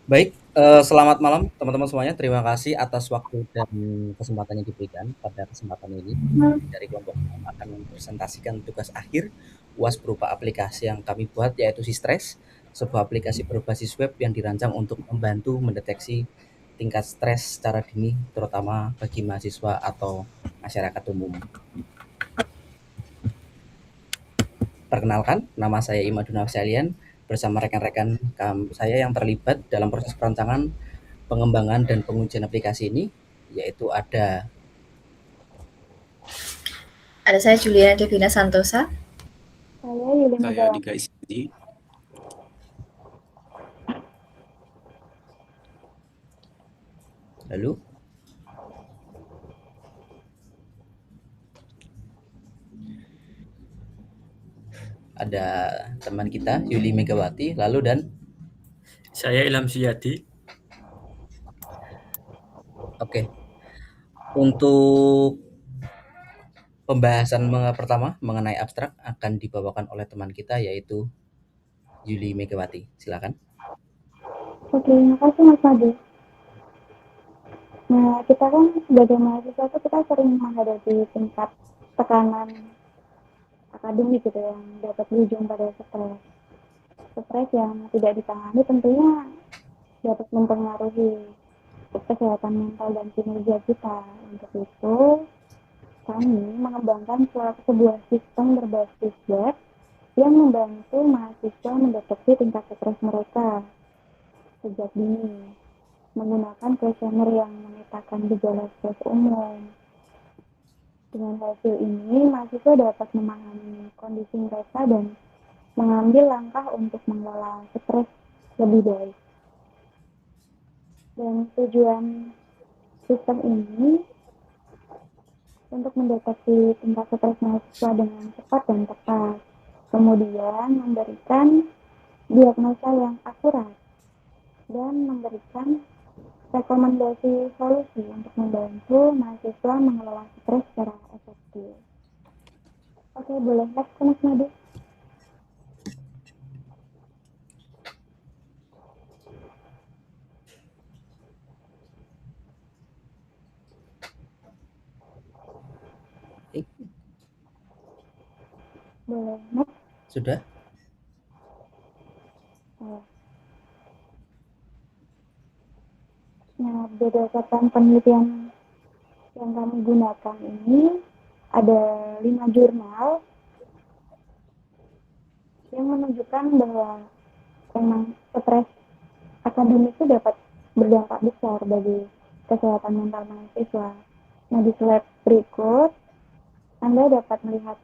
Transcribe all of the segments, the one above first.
Baik, selamat malam teman-teman semuanya. Terima kasih atas waktu dan kesempatan yang diberikan pada kesempatan ini. Kami dari kelompok 6 akan mempresentasikan tugas akhir UAS berupa aplikasi yang kami buat yaitu Sistres, sebuah aplikasi berbasis web yang dirancang untuk membantu mendeteksi tingkat stres secara dini terutama bagi mahasiswa atau masyarakat umum. Perkenalkan, nama saya Imaduna Afsalian bersama rekan-rekan saya yang terlibat dalam proses perancangan pengembangan dan pengujian aplikasi ini, yaitu ada Ada saya Juliana Devina Santosa. Saya Yuli Saya Megawati. Dika Isdi. lalu ada teman kita Yuli Megawati, lalu dan Saya Ilham Suyadi. oke. Untuk pembahasan pertama mengenai abstrak akan dibawakan oleh teman kita yaitu Yuli Megawati. Silakan. Oke, makasih Mas Made. Nah, kita kan sebagai mahasiswa itu kita sering menghadapi tingkat tekanan akademik gitu yang dapat berujung pada stres. Stres yang tidak ditangani tentunya dapat mempengaruhi kesehatan mental dan kinerja kita. Untuk itu, kami mengembangkan sebuah sistem berbasis web yang membantu mahasiswa mendeteksi tingkat stres mereka sejak dini menggunakan kuesioner yang memetakan gejala stres umum. Dengan hasil ini, mahasiswa dapat memahami kondisi mereka dan mengambil langkah untuk mengelola stres lebih baik. Dan tujuan sistem ini untuk mendeteksi tingkat stres mahasiswa dengan cepat dan tepat, kemudian memberikan diagnosa yang akurat dan memberikan rekomendasi solusi untuk membantu mahasiswa mengelola stres secara efektif. Oke, boleh next Mas Madu. Boleh next. Sudah? Nah, berdasarkan penelitian yang kami gunakan ini, ada 5 jurnal yang menunjukkan bahwa memang stres akademik itu dapat berdampak besar bagi kesehatan mental mahasiswa. Nah, di slide berikut, Anda dapat melihat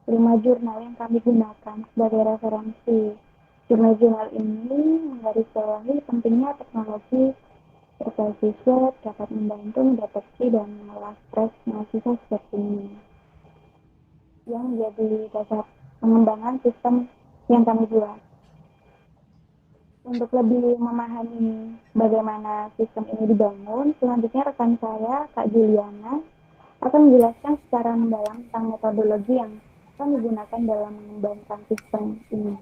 5 jurnal yang kami gunakan sebagai referensi. Jurnal-jurnal ini menggarisbawahi pentingnya teknologi berbasis web dapat membantu mendeteksi dan mengelola stres mahasiswa seperti ini. Yang menjadi dasar pengembangan sistem yang kami buat. Untuk lebih memahami bagaimana sistem ini dibangun, selanjutnya rekan saya, Kak Juliana, akan menjelaskan secara mendalam tentang metodologi yang kami gunakan dalam mengembangkan sistem ini.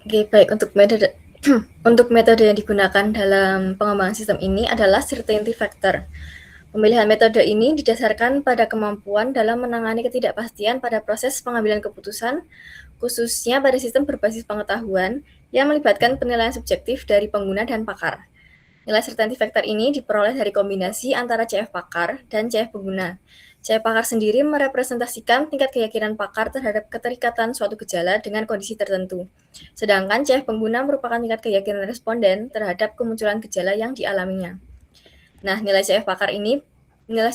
Oke, baik. Untuk metode yang digunakan dalam pengembangan sistem ini adalah certainty factor. Pemilihan metode ini didasarkan pada kemampuan dalam menangani ketidakpastian pada proses pengambilan keputusan, khususnya pada sistem berbasis pengetahuan yang melibatkan penilaian subjektif dari pengguna dan pakar. Nilai certainty factor ini diperoleh dari kombinasi antara CF pakar dan CF pengguna. CF pakar sendiri merepresentasikan tingkat keyakinan pakar terhadap keterikatan suatu gejala dengan kondisi tertentu. Sedangkan CF pengguna merupakan tingkat keyakinan responden terhadap kemunculan gejala yang dialaminya. Nah, nilai CF pakar ini nilai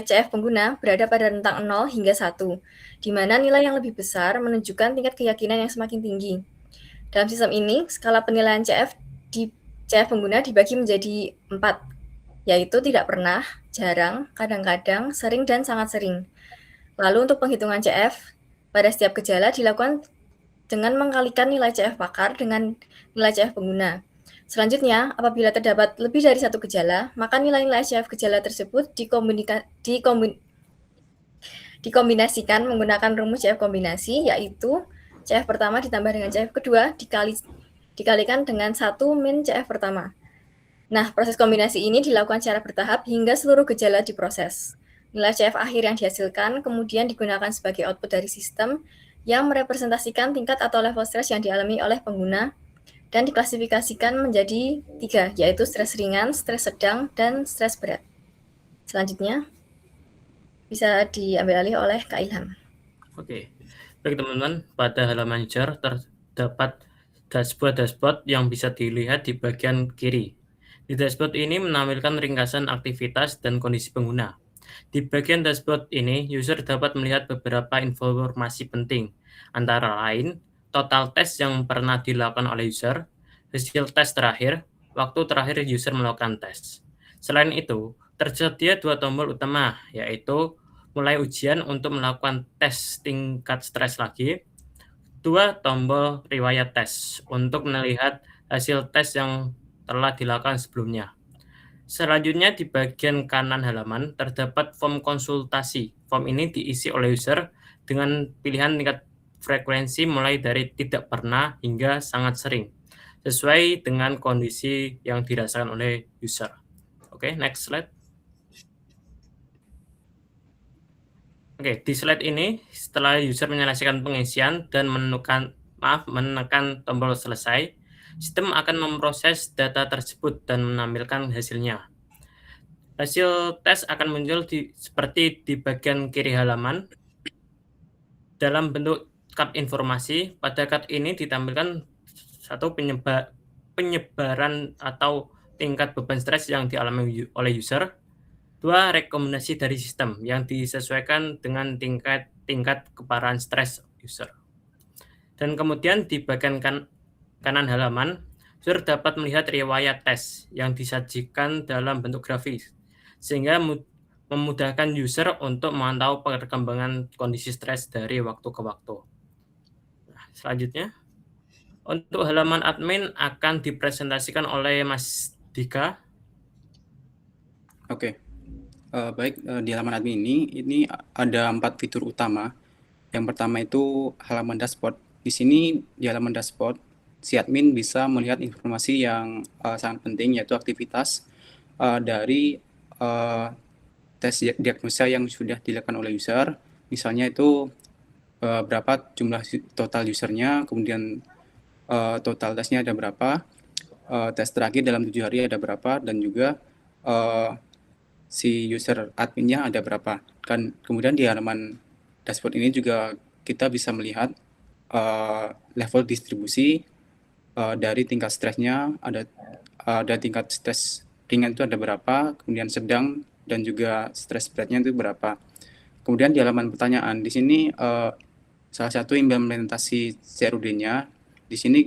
CF pengguna berada pada rentang 0 hingga 1, di mana nilai yang lebih besar menunjukkan tingkat keyakinan yang semakin tinggi. Dalam sistem ini, skala penilaian CF pengguna dibagi menjadi 4, yaitu tidak pernah, jarang, kadang-kadang, sering, dan sangat sering. Lalu untuk penghitungan CF pada setiap gejala dilakukan dengan mengkalikan nilai CF pakar dengan nilai CF pengguna. Selanjutnya, apabila terdapat lebih dari satu gejala, maka nilai-nilai CF gejala tersebut dikombinasikan menggunakan rumus CF kombinasi, yaitu CF pertama ditambah dengan CF kedua dikali dikalikan dengan 1 min CF pertama. Nah, proses kombinasi ini dilakukan secara bertahap hingga seluruh gejala diproses. Nilai CF akhir yang dihasilkan kemudian digunakan sebagai output dari sistem yang merepresentasikan tingkat atau level stres yang dialami oleh pengguna dan diklasifikasikan menjadi 3, yaitu stres ringan, stres sedang, dan stres berat. Selanjutnya, bisa diambil alih oleh Kak Ilham. Oke, baik teman-teman, pada halaman user terdapat dashboard yang bisa dilihat di bagian kiri. Di dashboard ini menampilkan ringkasan aktivitas dan kondisi pengguna. Di bagian dashboard ini, user dapat melihat beberapa informasi penting, antara lain total tes yang pernah dilakukan oleh user, hasil tes terakhir, waktu terakhir user melakukan tes. Selain itu, tersedia 2 tombol utama, yaitu mulai ujian untuk melakukan tes tingkat stres lagi, 2 tombol riwayat tes untuk melihat hasil tes yang telah dilakukan sebelumnya. Selanjutnya di bagian kanan halaman terdapat form konsultasi. Form ini diisi oleh user dengan pilihan tingkat frekuensi mulai dari tidak pernah hingga sangat sering, sesuai dengan kondisi yang dirasakan oleh user. Oke, next slide. Oke, di slide ini setelah user menyelesaikan pengisian dan menekan tombol selesai, sistem akan memproses data tersebut dan menampilkan hasilnya. Hasil tes akan muncul seperti di bagian kiri halaman dalam bentuk kad informasi. Pada kad ini ditampilkan satu penyebaran atau tingkat beban stres yang dialami oleh user, 2 rekomendasi dari sistem yang disesuaikan dengan tingkat keparahan stres user. Dan kemudian di bagian kanan halaman, user dapat melihat riwayat tes yang disajikan dalam bentuk grafis, sehingga memudahkan user untuk memantau perkembangan kondisi stres dari waktu ke waktu. Nah, selanjutnya, untuk halaman admin akan dipresentasikan oleh Mas Dika. Oke. Baik, di halaman admin ini ada 4 fitur utama. Yang pertama itu halaman dashboard. Di sini di halaman dashboard, si admin bisa melihat informasi yang sangat penting, yaitu aktivitas dari tes diagnosa yang sudah dilakukan oleh user. Misalnya itu berapa jumlah total usernya, kemudian total tesnya ada berapa, tes terakhir dalam 7 hari ada berapa, dan juga si user adminnya ada berapa. Dan kemudian di halaman dashboard ini juga kita bisa melihat level distribusi dari tingkat stresnya, ada tingkat stres ringan itu ada berapa, kemudian sedang dan juga stres beratnya itu berapa. Kemudian di halaman pertanyaan, di sini salah satu implementasi CRUD-nya, di sini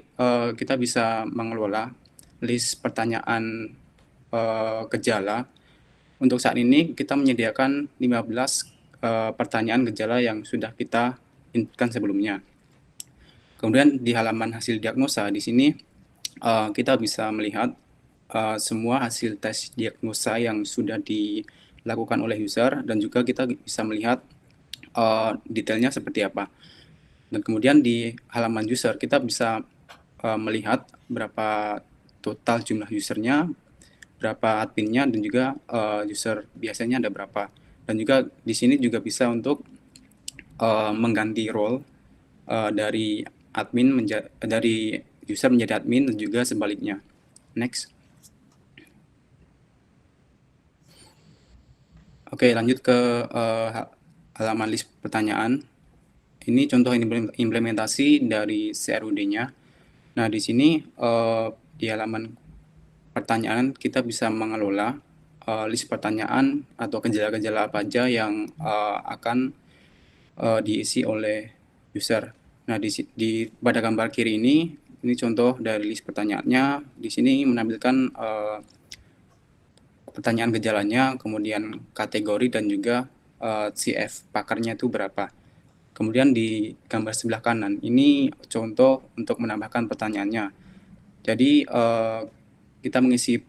kita bisa mengelola list pertanyaan gejala. Untuk saat ini kita menyediakan 15 pertanyaan gejala yang sudah kita inputkan sebelumnya. Kemudian di halaman hasil diagnosa di sini kita bisa melihat semua hasil tes diagnosa yang sudah dilakukan oleh user, dan juga kita bisa melihat detailnya seperti apa. Dan kemudian di halaman user kita bisa melihat berapa total jumlah usernya, berapa adminnya, dan juga user biasanya ada berapa. Dan juga di sini juga bisa untuk mengganti role dari dari user menjadi admin, dan juga sebaliknya. Next. Oke, lanjut ke halaman list pertanyaan. Ini contoh implementasi dari CRUD-nya. Nah, di sini di halaman pertanyaan kita bisa mengelola list pertanyaan atau gejala-gejala apa aja yang akan diisi oleh user. Nah, pada gambar kiri ini contoh dari list pertanyaannya. Di sini menampilkan pertanyaan gejalanya, kemudian kategori, dan juga CF pakarnya itu berapa. Kemudian di gambar sebelah kanan ini contoh untuk menambahkan pertanyaannya. Jadi kita mengisi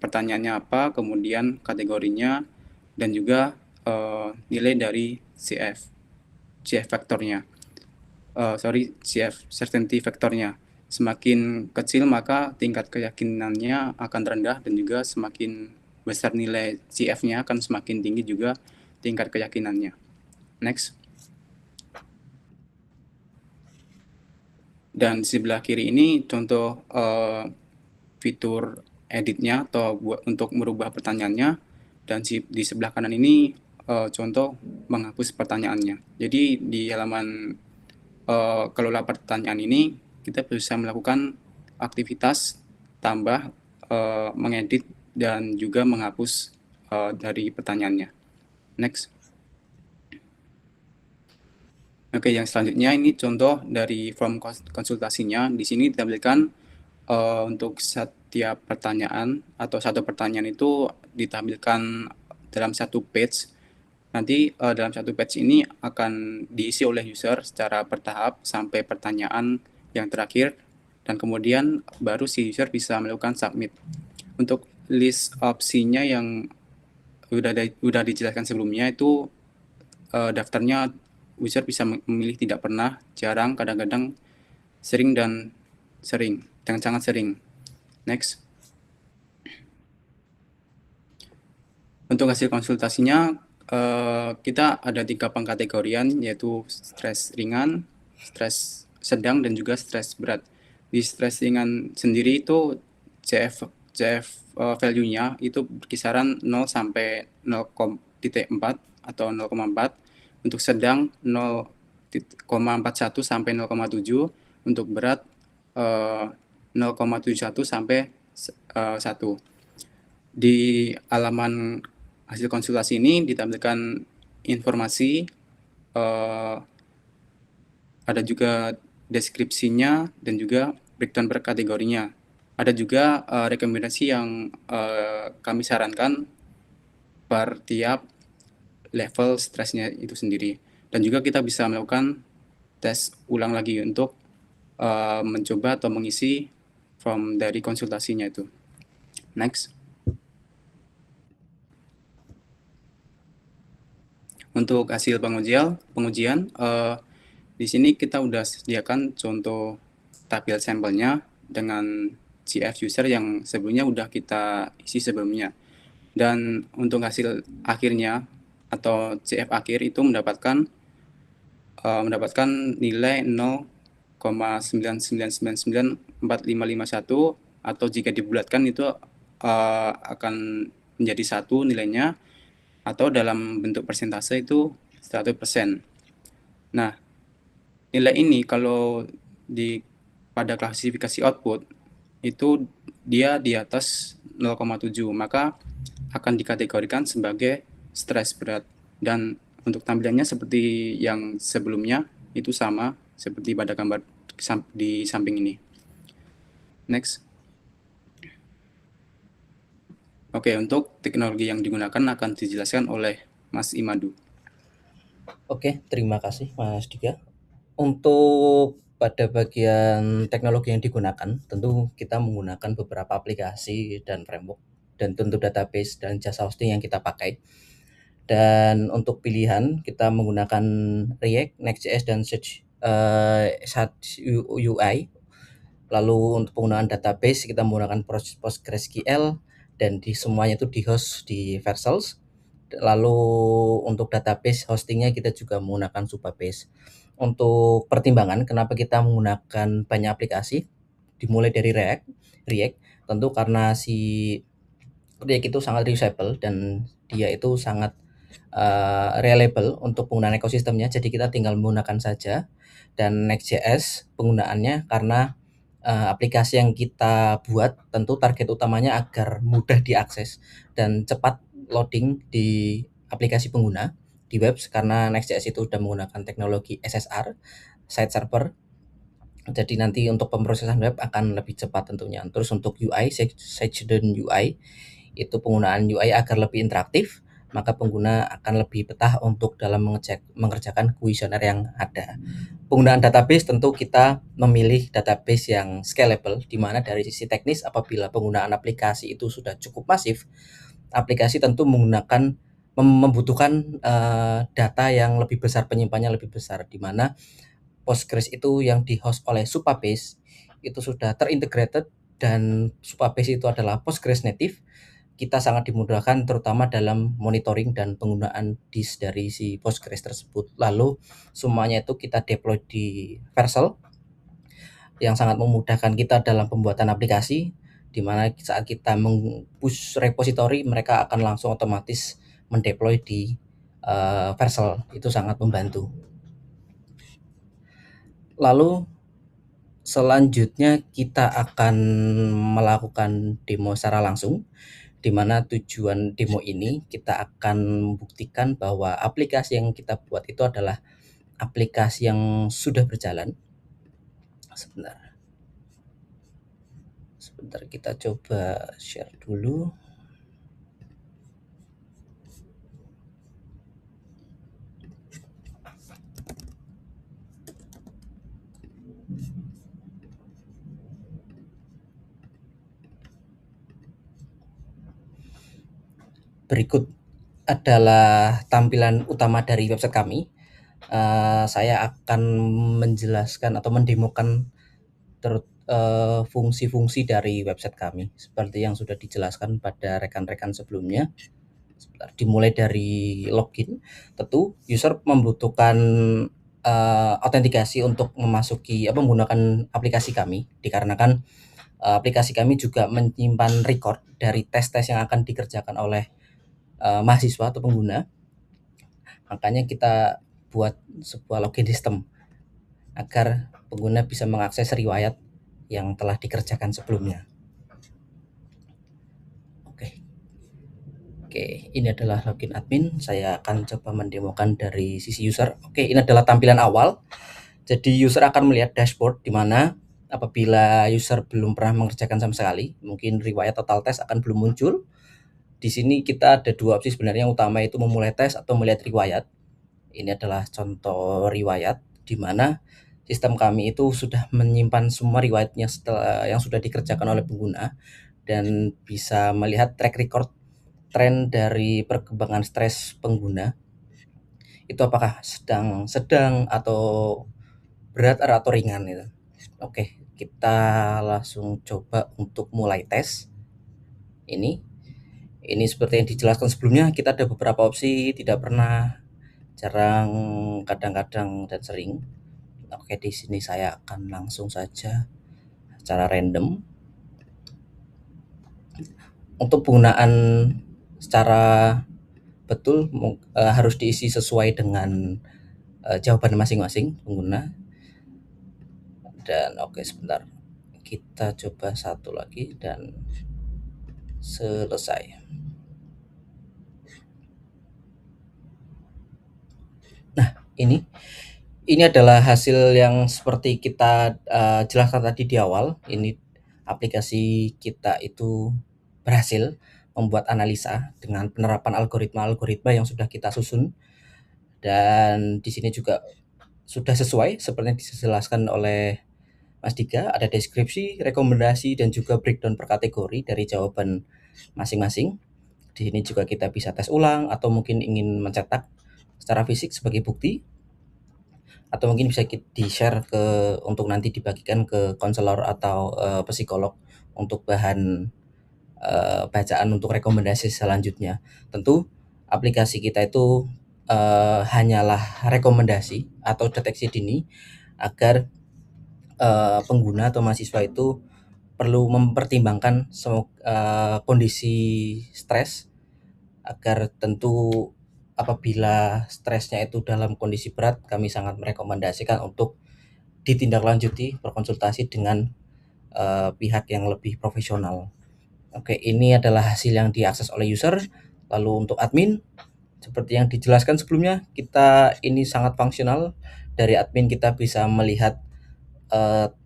pertanyaannya apa, kemudian kategorinya, dan juga nilai dari CF factornya. CF certainty factornya. Semakin kecil maka tingkat keyakinannya akan rendah, dan juga semakin besar nilai CF-nya akan semakin tinggi juga tingkat keyakinannya. Next. Dan di sebelah kiri ini contoh fitur editnya atau untuk merubah pertanyaannya, dan di sebelah kanan ini contoh menghapus pertanyaannya. Jadi di halaman kelola pertanyaan ini kita bisa melakukan aktivitas tambah, mengedit, dan juga menghapus dari pertanyaannya. Next. Oke, yang selanjutnya ini contoh dari form konsultasinya. Di sini ditampilkan untuk setiap pertanyaan atau satu pertanyaan itu ditampilkan dalam satu page. Nanti dalam satu page ini akan diisi oleh user secara bertahap sampai pertanyaan yang terakhir, dan kemudian baru si user bisa melakukan submit. Untuk list opsinya yang udah dijelaskan sebelumnya itu daftarnya user bisa memilih tidak pernah, jarang, kadang-kadang, sering, dan sangat sering. Next. Untuk hasil konsultasinya kita ada 3 pengkategorian, yaitu stres ringan, stres sedang, dan juga stres berat. Di stres ringan sendiri itu CF value-nya itu berkisaran 0 sampai 0,4 atau 0,4. Untuk sedang 0,41 sampai 0,7. Untuk berat 0,71 sampai 1. Di halaman hasil konsultasi ini ditampilkan informasi, ada juga deskripsinya, dan juga breakdown per kategorinya. Ada juga rekomendasi yang kami sarankan per tiap level stresnya itu sendiri. Dan juga kita bisa melakukan tes ulang lagi untuk mencoba atau mengisi form dari konsultasinya itu. Next. Untuk hasil pengujian di sini kita udah sediakan contoh tabel sampelnya dengan CF user yang sebelumnya udah kita isi sebelumnya. Dan untuk hasil akhirnya atau CF akhir itu mendapatkan nilai 0,9999451, atau jika dibulatkan itu akan menjadi 1 nilainya, atau dalam bentuk persentase itu 100%. Nah, nilai ini kalau pada klasifikasi output itu dia di atas 0,7, maka akan dikategorikan sebagai stres berat. Dan untuk tampilannya seperti yang sebelumnya, itu sama seperti pada gambar di samping ini. Next. Oke, untuk teknologi yang digunakan akan dijelaskan oleh Mas Imadu. Oke, terima kasih Mas Dika. Untuk pada bagian teknologi yang digunakan, tentu kita menggunakan beberapa aplikasi dan framework, dan tentu database dan jasa hosting yang kita pakai. Dan untuk pilihan kita menggunakan React, Next.js, dan Search UI. Lalu untuk penggunaan database kita menggunakan PostgreSQL, dan semuanya itu di-host di Vercels. Lalu untuk database hostingnya kita juga menggunakan Supabase. Untuk pertimbangan kenapa kita menggunakan banyak aplikasi, dimulai dari React, tentu karena si React itu sangat reusable dan dia itu sangat reliable untuk penggunaan ekosistemnya, jadi kita tinggal menggunakan saja. Dan Next.js penggunaannya karena aplikasi yang kita buat tentu target utamanya agar mudah diakses dan cepat loading di aplikasi pengguna di web, karena Next.js itu sudah menggunakan teknologi SSR, site server. Jadi nanti untuk pemrosesan web akan lebih cepat tentunya. Terus untuk UI, Sage-Don UI, itu penggunaan UI agar lebih interaktif, maka pengguna akan lebih betah untuk dalam mengerjakan kuesioner yang ada. Penggunaan database tentu kita memilih database yang scalable, di mana dari sisi teknis apabila penggunaan aplikasi itu sudah cukup masif, aplikasi tentu membutuhkan data yang lebih besar, penyimpanannya lebih besar, di mana Postgres itu yang di-host oleh Supabase itu sudah terintegrated dan Supabase itu adalah Postgres native, kita sangat dimudahkan terutama dalam monitoring dan penggunaan disk dari si Postgres tersebut. Lalu semuanya itu kita deploy di Vercel yang sangat memudahkan kita dalam pembuatan aplikasi, di mana saat kita meng-push repository mereka akan langsung otomatis mendeploy di Vercel. Itu sangat membantu. Lalu selanjutnya kita akan melakukan demo secara langsung, di mana tujuan demo ini kita akan membuktikan bahwa aplikasi yang kita buat itu adalah aplikasi yang sudah berjalan. Sebentar kita coba share dulu. Berikut adalah tampilan utama dari website kami. Saya akan menjelaskan atau mendemokan fungsi-fungsi dari website kami seperti yang sudah dijelaskan pada rekan-rekan sebelumnya. Dimulai dari login, tentu user membutuhkan autentikasi untuk memasuki menggunakan aplikasi kami, dikarenakan aplikasi kami juga menyimpan record dari tes-tes yang akan dikerjakan oleh mahasiswa atau pengguna. Makanya kita buat sebuah login system agar pengguna bisa mengakses riwayat yang telah dikerjakan sebelumnya. Oke, ini adalah login admin. Saya akan coba mendemokan dari sisi user. Oke, ini adalah tampilan awal. Jadi user akan melihat dashboard di mana apabila user belum pernah mengerjakan sama sekali, mungkin riwayat total tes akan belum muncul. Di sini kita ada dua opsi sebenarnya, yang utama itu memulai tes atau melihat riwayat. Ini adalah contoh riwayat di mana sistem kami itu sudah menyimpan semua riwayatnya setelah yang sudah dikerjakan oleh pengguna dan bisa melihat track record tren dari perkembangan stres pengguna. Itu apakah sedang atau berat atau ringan gitu. Oke, kita langsung coba untuk mulai tes. Ini seperti yang dijelaskan sebelumnya, kita ada beberapa opsi, tidak pernah, jarang, kadang-kadang, dan sering. Oke, di sini saya akan langsung saja secara random. Untuk penggunaan secara betul harus diisi sesuai dengan jawaban masing-masing pengguna. Dan oke, sebentar, kita coba satu lagi dan selesai. Nah, ini adalah hasil yang seperti kita jelaskan tadi di awal. Ini aplikasi kita itu berhasil membuat analisa dengan penerapan algoritma-algoritma yang sudah kita susun, dan di sini juga sudah sesuai seperti yang dijelaskan oleh Mas Dika, ada deskripsi, rekomendasi, dan juga breakdown per kategori dari jawaban masing-masing. Di sini juga kita bisa tes ulang atau mungkin ingin mencetak secara fisik sebagai bukti, atau mungkin bisa di-share untuk nanti dibagikan ke konselor atau psikolog untuk bahan bacaan untuk rekomendasi selanjutnya. Tentu aplikasi kita itu hanyalah rekomendasi atau deteksi dini agar pengguna atau mahasiswa itu perlu mempertimbangkan kondisi stres, agar tentu apabila stresnya itu dalam kondisi berat, kami sangat merekomendasikan untuk ditindaklanjuti berkonsultasi dengan pihak yang lebih profesional. Oke, ini adalah hasil yang diakses oleh user. Lalu untuk admin, seperti yang dijelaskan sebelumnya, kita ini sangat fungsional. Dari admin kita bisa melihat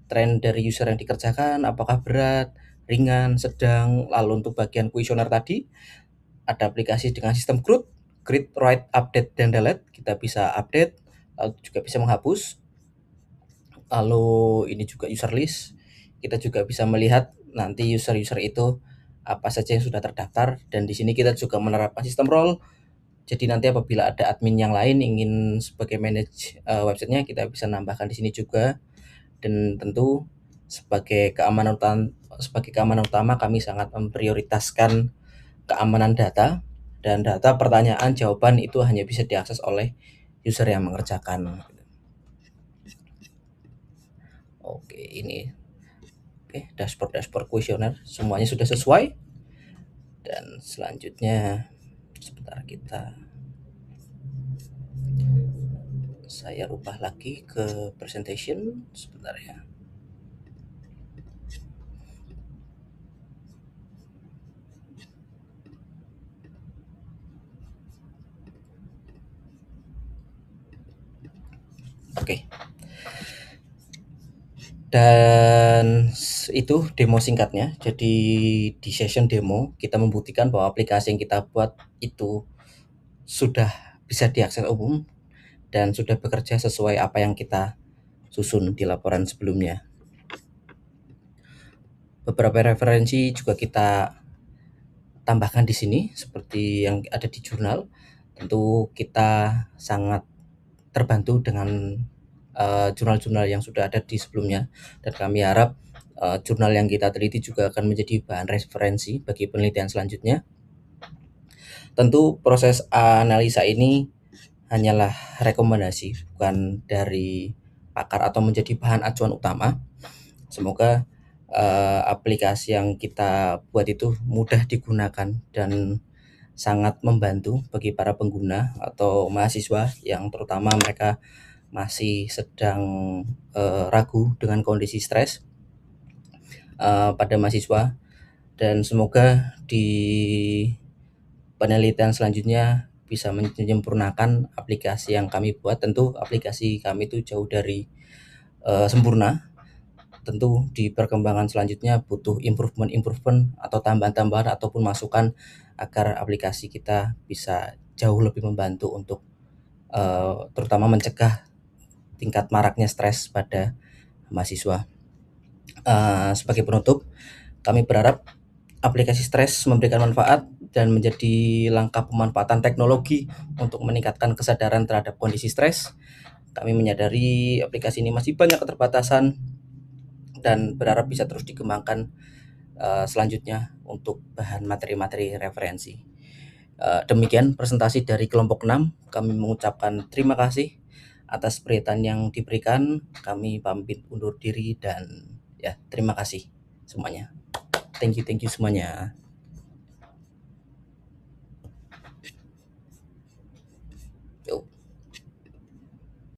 tren dari user yang dikerjakan, apakah berat, ringan, sedang. Lalu untuk bagian kuesioner tadi, ada aplikasi dengan sistem CRUD, create, write, update, dan delete. Kita bisa update, lalu juga bisa menghapus. Lalu ini juga user list. Kita juga bisa melihat nanti user-user itu apa saja yang sudah terdaftar, dan di sini kita juga menerapkan sistem role. Jadi nanti apabila ada admin yang lain ingin sebagai manage websitenya, kita bisa nambahkan di sini juga. Dan tentu sebagai keamanan utama kami sangat memprioritaskan keamanan data, dan data, pertanyaan, jawaban itu hanya bisa diakses oleh user yang mengerjakan. Oke, ini dashboard kuesioner semuanya sudah sesuai. Dan selanjutnya sebentar, saya rubah lagi ke presentation sebentar ya. Oke. Dan itu demo singkatnya. Jadi di session demo kita membuktikan bahwa aplikasi yang kita buat itu sudah bisa diakses umum dan sudah bekerja sesuai apa yang kita susun di laporan sebelumnya. Beberapa referensi juga kita tambahkan di sini seperti yang ada di jurnal. Tentu kita sangat terbantu dengan jurnal-jurnal yang sudah ada di sebelumnya, dan kami harap jurnal yang kita teliti juga akan menjadi bahan referensi bagi penelitian selanjutnya. Tentu proses analisa ini hanyalah rekomendasi, bukan dari pakar atau menjadi bahan acuan utama. Semoga aplikasi yang kita buat itu mudah digunakan dan sangat membantu bagi para pengguna atau mahasiswa yang terutama mereka masih sedang ragu dengan kondisi stres pada mahasiswa. Dan semoga di penelitian selanjutnya bisa menyempurnakan aplikasi yang kami buat. Tentu aplikasi kami itu jauh dari sempurna. Tentu di perkembangan selanjutnya butuh improvement atau tambahan-tambahan ataupun masukan agar aplikasi kita bisa jauh lebih membantu untuk terutama mencegah tingkat maraknya stres pada mahasiswa. Sebagai penutup, kami berharap aplikasi stres memberikan manfaat dan menjadi langkah pemanfaatan teknologi untuk meningkatkan kesadaran terhadap kondisi stres. Kami menyadari aplikasi ini masih banyak keterbatasan dan berharap bisa terus dikembangkan selanjutnya untuk bahan materi-materi referensi. Demikian presentasi dari kelompok 6. Kami mengucapkan terima kasih atas perhatian yang diberikan. Kami pamit undur diri dan ya, terima kasih semuanya. Thank you semuanya.